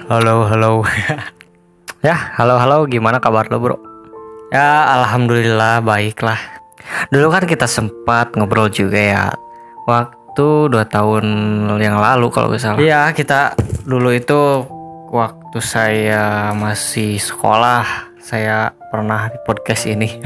Halo, halo. Ya, halo, halo. Gimana kabar lo, bro? Ya, alhamdulillah baik lah. Dulu kan kita sempat ngobrol juga ya. Waktu 2 tahun yang lalu kalau nggak salah. Iya, kita dulu itu waktu saya masih sekolah, saya pernah di podcast ini.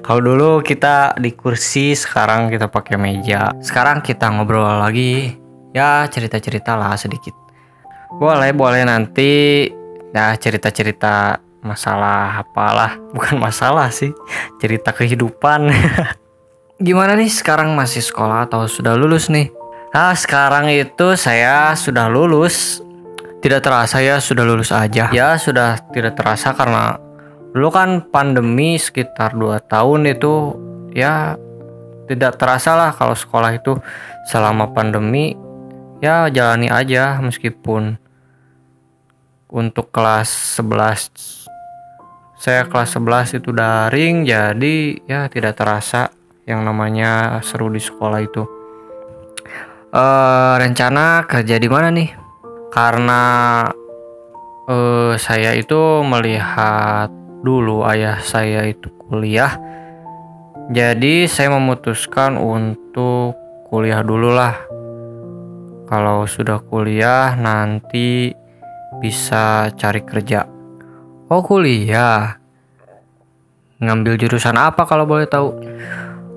Kalau dulu kita di kursi, sekarang kita pakai meja. Sekarang kita ngobrol lagi. Ya, cerita-cerita lah sedikit. Boleh nanti ya cerita-cerita masalah apalah, bukan masalah sih, cerita kehidupan. Gimana nih sekarang, masih sekolah atau sudah lulus nih? Nah, sekarang itu saya sudah lulus. Tidak terasa ya sudah lulus aja. Ya sudah tidak terasa karena dulu kan pandemi sekitar 2 tahun itu ya tidak terasa lah kalau sekolah itu selama pandemi ya jalani aja meskipun untuk kelas 11 saya kelas 11 itu daring, jadi ya tidak terasa yang namanya seru di sekolah itu. Rencana kerja di mana nih? Karena saya itu melihat dulu ayah saya itu kuliah, jadi saya memutuskan untuk kuliah dulu lah. Kalau sudah kuliah nanti bisa cari kerja. Oh, kuliah. Ngambil jurusan apa kalau boleh tahu?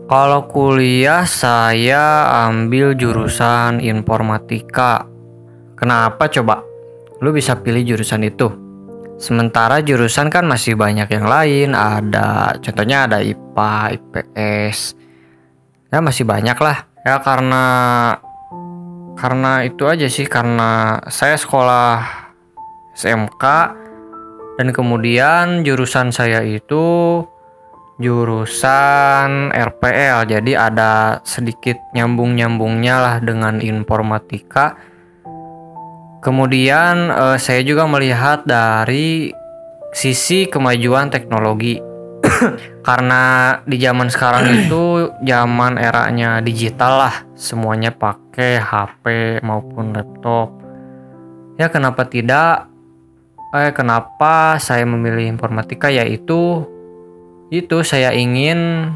Kalau kuliah saya ambil jurusan informatika. Kenapa coba? Lu bisa pilih jurusan itu. Sementara jurusan kan masih banyak yang lain. Contohnya ada IPA, IPS. Ya masih banyak lah. Ya karena itu aja sih, karena saya sekolah SMK dan kemudian jurusan saya itu jurusan RPL, jadi ada sedikit nyambung-nyambungnya lah dengan informatika. Kemudian saya juga melihat dari sisi kemajuan teknologi. Karena di zaman sekarang itu zaman eranya digital lah, semuanya pakai HP maupun laptop. Ya kenapa saya memilih informatika, yaitu saya ingin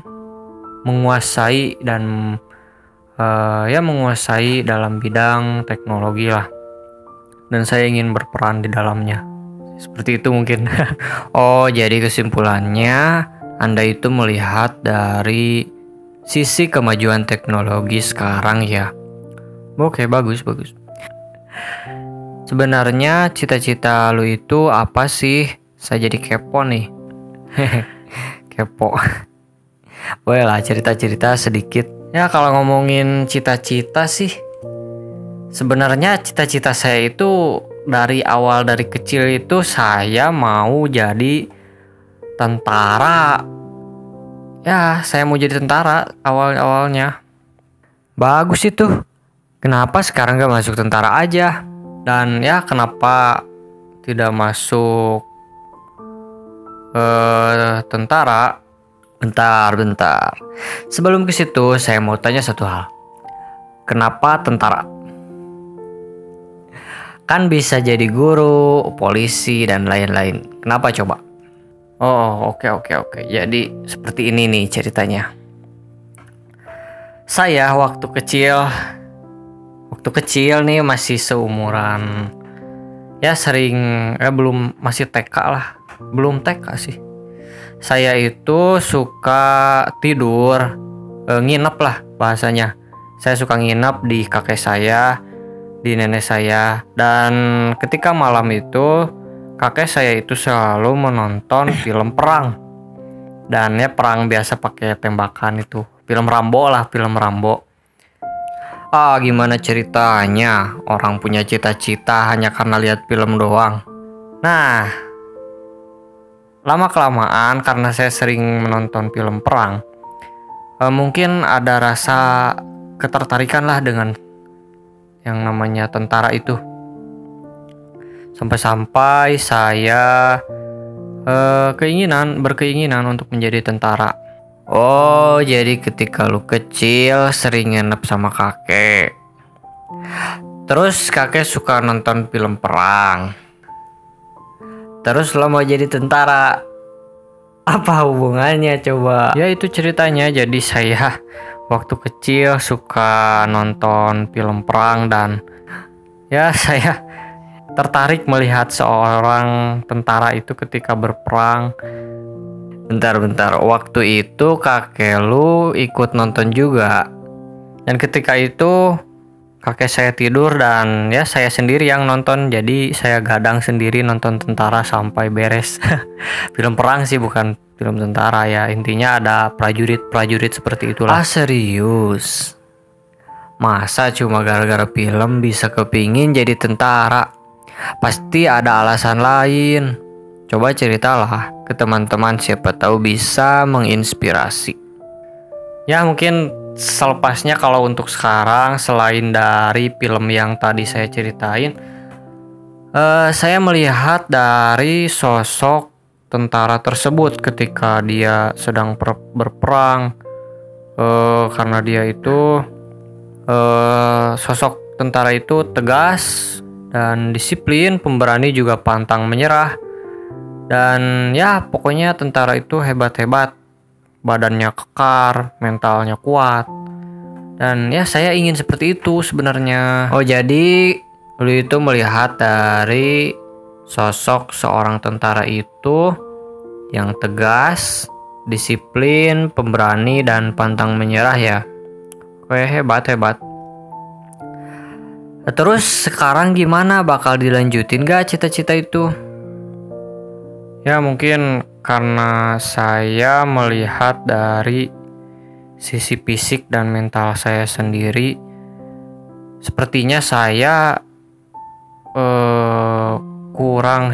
menguasai dan menguasai dalam bidang teknologi lah, dan saya ingin berperan di dalamnya. Seperti itu mungkin. Oh, jadi kesimpulannya Anda itu melihat dari sisi kemajuan teknologi sekarang ya. Oke, bagus. Sebenarnya cita-cita lu itu apa sih? Saya jadi kepo nih. Kepo. Boleh lah cerita-cerita sedikit. Ya kalau ngomongin cita-cita sih, sebenarnya cita-cita saya itu dari kecil itu saya mau jadi tentara. Ya, saya mau jadi tentara awalnya. Bagus itu. Kenapa sekarang gak masuk tentara aja? Dan ya kenapa tidak masuk tentara? Bentar. Sebelum ke situ saya mau tanya satu hal. Kenapa tentara? Kan bisa jadi guru, polisi, dan lain-lain. Kenapa coba? Oh, oke. Jadi seperti ini nih ceritanya. Saya waktu kecil nih masih seumuran, ya masih TK lah, belum TK sih. Saya itu suka tidur, nginep lah bahasanya. Saya suka nginep di kakek saya, di nenek saya, dan ketika malam itu kakek saya itu selalu menonton film perang. Dan ya perang biasa pakai tembakan itu, film Rambo. Gimana ceritanya orang punya cita-cita hanya karena lihat film doang? Nah, lama-kelamaan karena saya sering menonton film perang, mungkin ada rasa ketertarikan lah dengan yang namanya tentara itu. Sampai-sampai saya berkeinginan untuk menjadi tentara. Oh, jadi ketika lu kecil sering nginep sama kakek. Terus kakek suka nonton film perang. Terus lo mau jadi tentara. Apa hubungannya coba? Ya itu ceritanya. Jadi saya waktu kecil suka nonton film perang dan ya saya tertarik melihat seorang tentara itu ketika berperang. Bentar, waktu itu kakek lu ikut nonton juga. Dan ketika itu kakek saya tidur dan ya saya sendiri yang nonton. Jadi saya gadang sendiri nonton tentara sampai beres. Film perang sih, bukan film tentara ya. Intinya ada prajurit seperti itulah. Ah serius? Masa cuma gara-gara film bisa kepingin jadi tentara? Pasti ada alasan lain. Coba ceritalah ke teman-teman, siapa tahu bisa menginspirasi. Ya mungkin selepasnya kalau untuk sekarang, selain dari film yang tadi saya ceritain, saya melihat dari sosok tentara tersebut ketika dia sedang berperang. Karena dia itu sosok tentara itu tegas dan disiplin, pemberani juga pantang menyerah. Dan ya pokoknya tentara itu hebat-hebat, badannya kekar, mentalnya kuat. Dan ya saya ingin seperti itu sebenarnya. Oh jadi lu itu melihat dari sosok seorang tentara itu yang tegas, disiplin, pemberani, dan pantang menyerah ya. Oke, hebat. Terus sekarang gimana, bakal dilanjutin gak cita-cita itu? Ya mungkin karena saya melihat dari sisi fisik dan mental saya sendiri, sepertinya saya kurang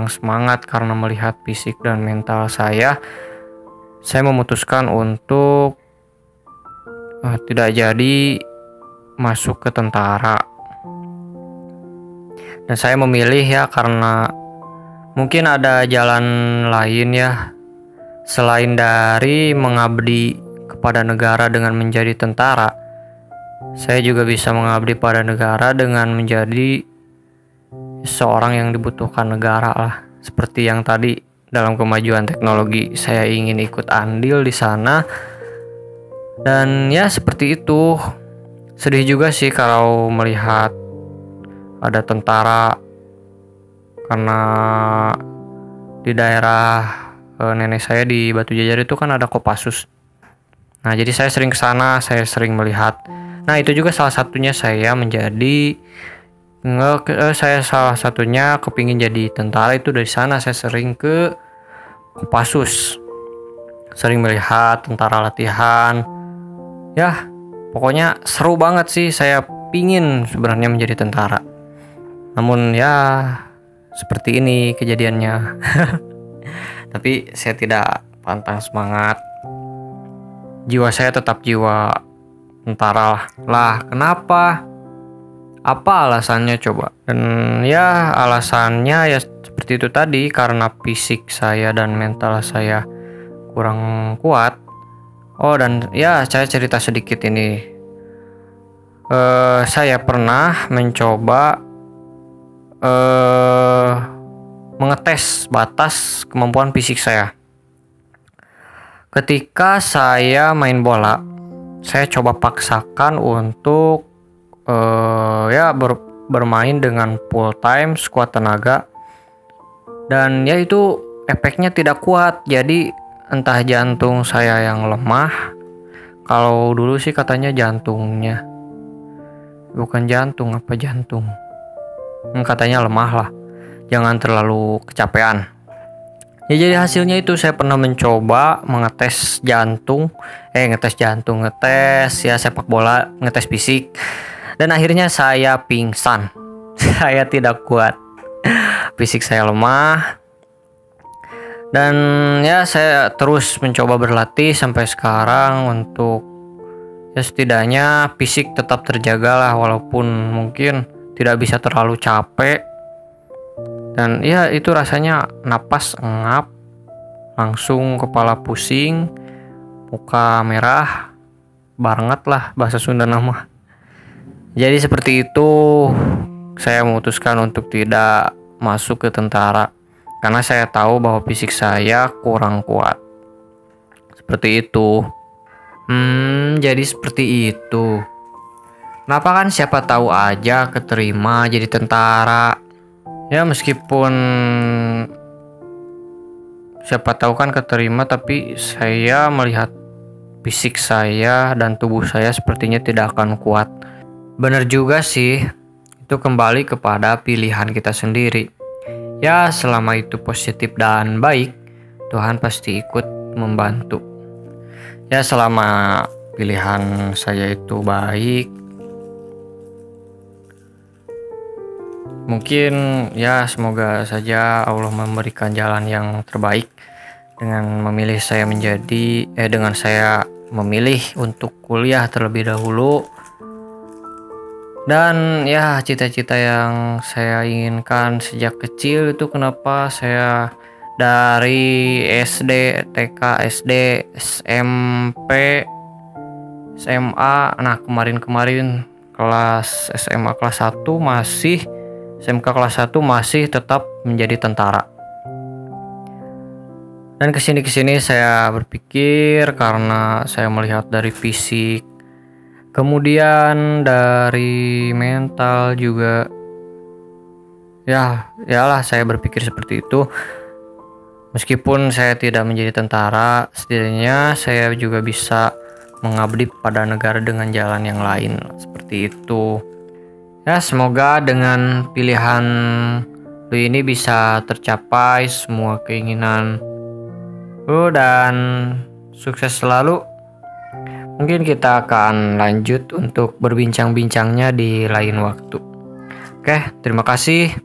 semangat karena melihat fisik dan mental saya. Saya memutuskan untuk tidak jadi masuk ke tentara. Dan saya memilih ya karena mungkin ada jalan lain ya, selain dari mengabdi kepada negara dengan menjadi tentara. Saya juga bisa mengabdi pada negara dengan menjadi seorang yang dibutuhkan negara lah. Seperti yang tadi dalam kemajuan teknologi, saya ingin ikut andil di sana. Dan ya seperti itu. Sedih juga sih kalau melihat ada tentara, karena di daerah nenek saya di Batu Jajar itu kan ada Kopassus. Nah jadi saya sering ke sana, saya sering melihat. Nah itu juga salah satunya saya salah satunya kepingin jadi tentara itu dari sana. Saya sering ke Kopassus, sering melihat tentara latihan. Ya pokoknya seru banget sih, saya pingin sebenarnya menjadi tentara. Namun ya seperti ini kejadiannya. Tapi saya tidak pantang semangat. Jiwa saya tetap jiwa tentara lah. Kenapa? Apa alasannya coba? Dan ya alasannya ya seperti itu tadi, karena fisik saya dan mental saya kurang kuat. Oh dan ya saya cerita sedikit ini. Saya pernah mencoba mengetes batas kemampuan fisik saya. Ketika saya main bola, saya coba paksakan untuk bermain dengan full time squad tenaga. Dan ya itu efeknya tidak kuat. Jadi entah jantung saya yang lemah. Kalau dulu sih katanya jantungnya. Bukan jantung, apa jantung? Katanya lemah lah, jangan terlalu kecapean. Ya jadi hasilnya itu saya pernah mencoba ngetes ya sepak bola, ngetes fisik. Dan akhirnya saya pingsan. Saya tidak kuat, fisik saya lemah. Dan ya saya terus mencoba berlatih sampai sekarang untuk ya setidaknya fisik tetap terjaga lah, walaupun mungkin tidak bisa terlalu capek. Dan ya itu rasanya napas ngap, langsung kepala pusing, muka merah banget lah bahasa Sunda nama. Jadi seperti itu, saya memutuskan untuk tidak masuk ke tentara karena saya tahu bahwa fisik saya kurang kuat. Seperti itu. Jadi seperti itu. Kenapa kan siapa tahu aja keterima jadi tentara. Ya meskipun siapa tahu kan keterima, tapi saya melihat fisik saya dan tubuh saya sepertinya tidak akan kuat. Bener juga sih, itu kembali kepada pilihan kita sendiri. Ya selama itu positif dan baik, Tuhan pasti ikut membantu. Ya selama pilihan saya itu baik, mungkin ya semoga saja Allah memberikan jalan yang terbaik dengan memilih saya dengan saya memilih untuk kuliah terlebih dahulu. Dan ya cita-cita yang saya inginkan sejak kecil itu kenapa saya dari SD, TK, SD, SMP, SMA. Nah kemarin kelas SMA kelas 1 masih SMK kelas 1 masih tetap menjadi tentara. Dan kesini saya berpikir karena saya melihat dari fisik, kemudian dari mental juga. Yalah saya berpikir seperti itu. Meskipun saya tidak menjadi tentara, setidaknya saya juga bisa mengabdi pada negara dengan jalan yang lain. Seperti itu. Ya semoga dengan pilihan lu ini bisa tercapai semua keinginan lu dan sukses selalu. Mungkin kita akan lanjut untuk berbincang-bincangnya di lain waktu. Oke, terima kasih.